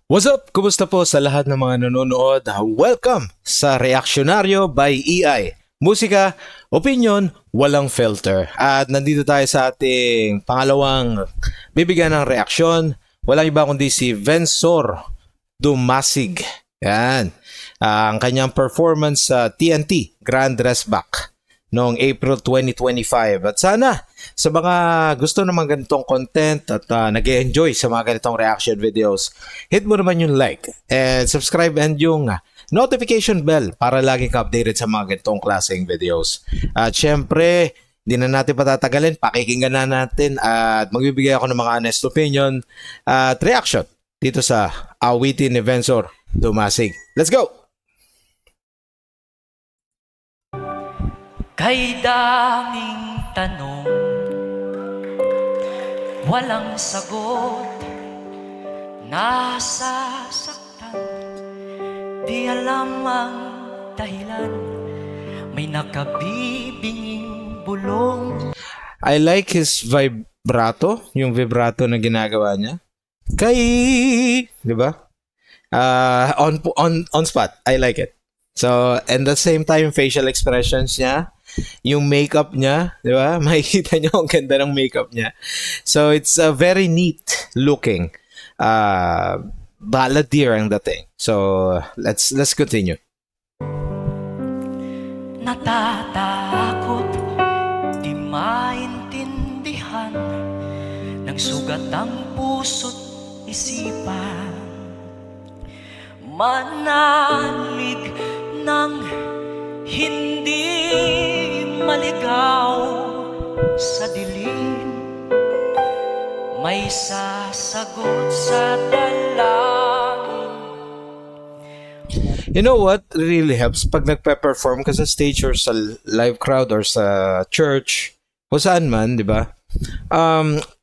What's up? Kumusta po sa lahat ng mga nanonood? Welcome sa Reaksyonaryo by EI. Musika, opinion, walang filter. At nandito tayo sa ating pangalawang bibigyan ng reaksyon. Walang iba kundi si Vensor Dumasig. Yan. Ang kanyang performance sa TNT Grand Dress Back noong April 2025. At sana sa mga gusto naman ganitong content at nag-enjoy sa mga ganitong reaction videos, hit mo naman yung like and subscribe and yung notification bell para lagi ka updated sa mga ganitong klaseng videos. At syempre, hindi na natin patatagalin, pakikinggan na natin at magbibigay ako ng mga honest opinion at reaction dito sa awitin ni Vensor Dumasig. Let's go! Kay daming tanong, walang sagot, nasasaktan, di alam ang dahilan, may nakabibinging bulong. I like his vibrato, yung vibrato na ginagawa niya. Di ba? On spot. I like it. So, and the same time, facial expressions niya, yung makeup niya, di ba? Makikita niyo ang ganda ng makeup niya. So, it's a very neat looking balladeer ang dating. So, let's continue. Natatakot, di maintindihan, ng sugat ang puso't isipan, manalig ng hindi maligaw sa dilim, may sasagot sa dalangin. You know what really helps pag nagpe-perform ka sa stage or sa live crowd or sa church o saan man, di ba?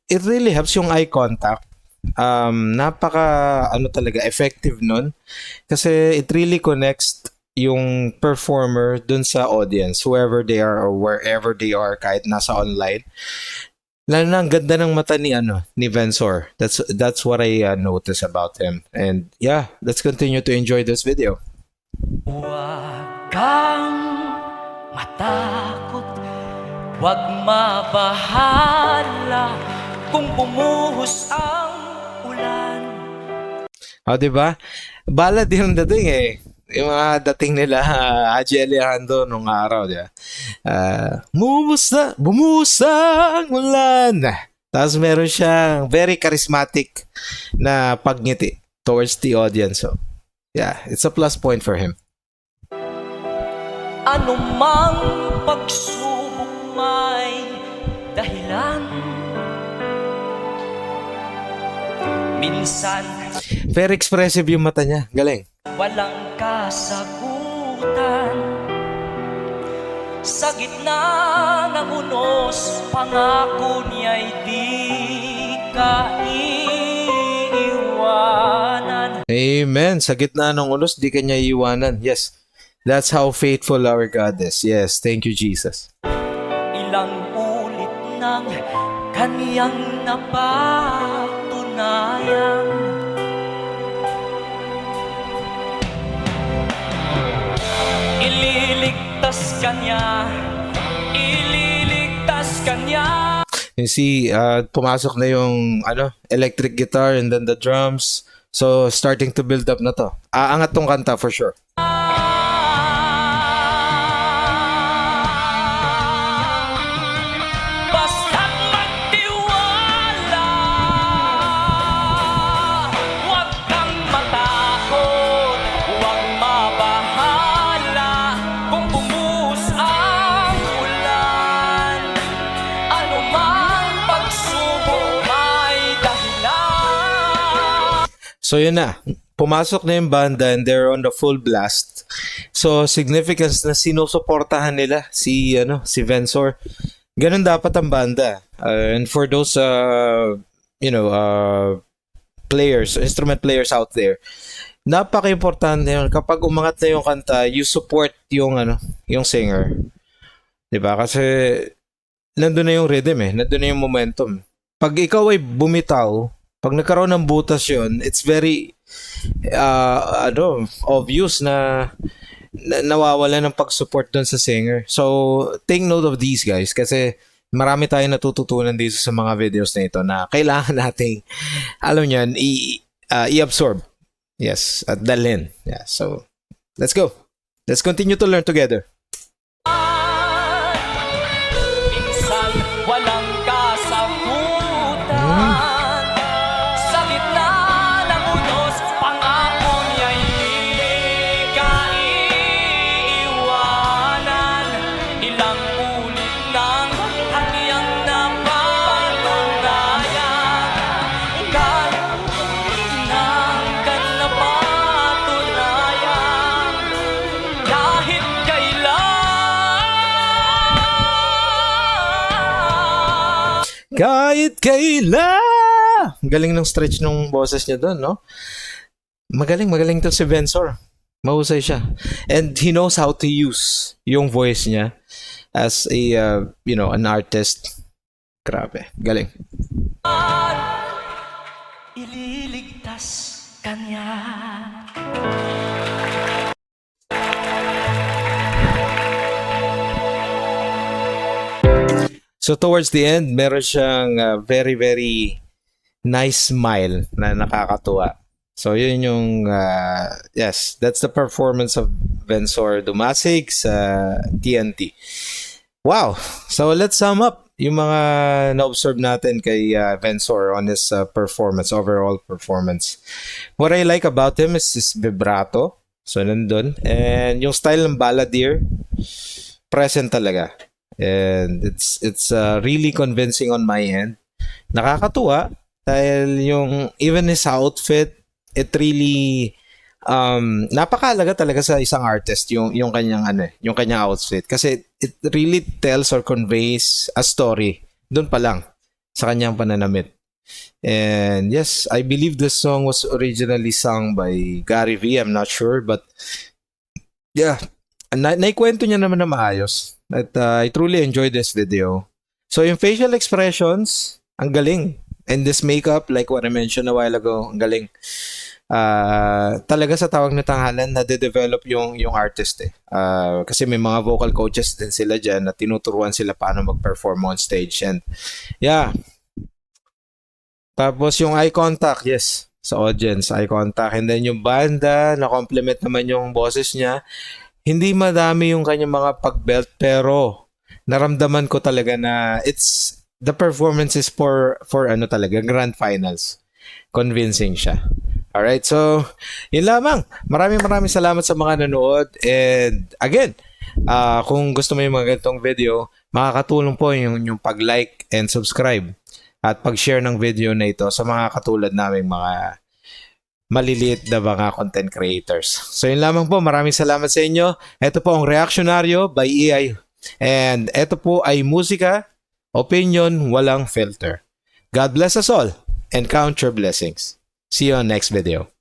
It really helps yung eye contact. Napaka talaga effective nun kasi it really connects yung performer dun sa audience, whoever they are or wherever they are, kahit nasa online. Lalo na ang ganda ng mata ni Vensor. That's what I notice about him. And yeah, let's continue to enjoy this video. Huwag kang matakot, huwag mabahala kung bumuhos ang ulan. Diba? Ballad yung dating eh. Yung mga dating nila, Haji Alejandro nung araw, diba? Bumusa ang ulan. Tapos meron siyang very charismatic na pagngiti towards the audience. So, yeah, it's a plus point for him. Anumang pagsubok may dahilan, minsan Very expressive yung mata niya. Galing. walang kasagutan, sa gitna ng unos, pangako niya'y di ka iiwanan. Amen. Sa gitna ng unos, di kanya iwanan. Yes. That's how faithful our God is. Yes. Thank you, Jesus. Ilang ulit ng kaniyang napatunayan, ililigtas kanya. You see, pumasok na yung electric guitar and then the drums. So, starting to build up na to. Aangat tong kanta for sure. Basta't magtiwala, huwag kang matakot, huwag mabahala kung bumuhos ang ulan. Anumang pagsubok may dahilan. So, yun na. Pumasok na yung banda and they're on the full blast. So, significance na sinusuportahan nila si Vensor. Ganun dapat ang banda. And for those players, instrument players out there, napaka-importante yun. Kapag umangat na yung kanta, you support yung singer. 'Di ba? Kasi nandun na yung rhythm nandun na yung momentum. Pag ikaw ay bumitaw, pag nagkaroon ng butas yun, it's very obvious na nawawala ng pag-support doon sa singer. So, take note of these guys kasi marami tayong natututunan dito sa mga videos na ito na kailangan nating, alam niyan, i-absorb. Yes, at dalhin. Yeah, so, let's go. Let's continue to learn together. Minsan walang kasagutan Sa gitna ng unos Pangako niya'y di kaiiwanan Ilang ulit ng kanyang napatunayan Kahit ng napatunayan Kahit Kahit kailan! Ang galing ng stretch ng boses niya doon, no? Magaling to si Vensor. Mahusay siya. And he knows how to use yung voice niya as a, an artist. Grabe. Galing. ililigtas kanya So towards the end, meron siyang very, very nice smile na nakakatuwa. So yun yung, yes, that's the performance of Vensor Dumasig sa TNT. Wow! So let's sum up yung mga na-observe natin kay Vensor on his performance, overall performance. What I like about him is his vibrato. So nandun. And yung style ng balladeer, present talaga. And it's really convincing on my end. Nakakatuwa dahil yung even his outfit, it really napakahalaga talaga sa isang artist yung kanyang yung kanyang outfit kasi it really tells or conveys a story doon pa lang sa kanyang pananamit. And yes, I believe this song was originally sung by Gary V. I'm not sure, but yeah, naikwento niya naman na maayos. At I truly enjoyed this video. So yung facial expressions, ang galing. And this makeup, like what I mentioned a while ago, ang galing. Talaga sa tawag na tanghalan, nade-develop yung artist eh. Kasi may mga vocal coaches din sila dyan na tinuturuan sila paano mag-perform on stage. And yeah. Tapos yung eye contact, yes. Sa audience, eye contact. And then yung banda, na-complement naman yung boses niya. Hindi madami yung kanyang mga pag-belt pero naramdaman ko talaga na the performance is for talaga, grand finals. Convincing siya. Alright, so yun lamang. Maraming salamat sa mga nanood. And again, kung gusto mo yung mga ganitong video, makakatulong po yung pag-like and subscribe at pag-share ng video na ito sa mga katulad naming mga maliliit na mga content creators. So yun lamang po. Maraming salamat sa inyo. Ito po ang Reactionaryo by EI. And ito po ay musika, opinion, walang filter. God bless us all and count your blessings. See you on next video.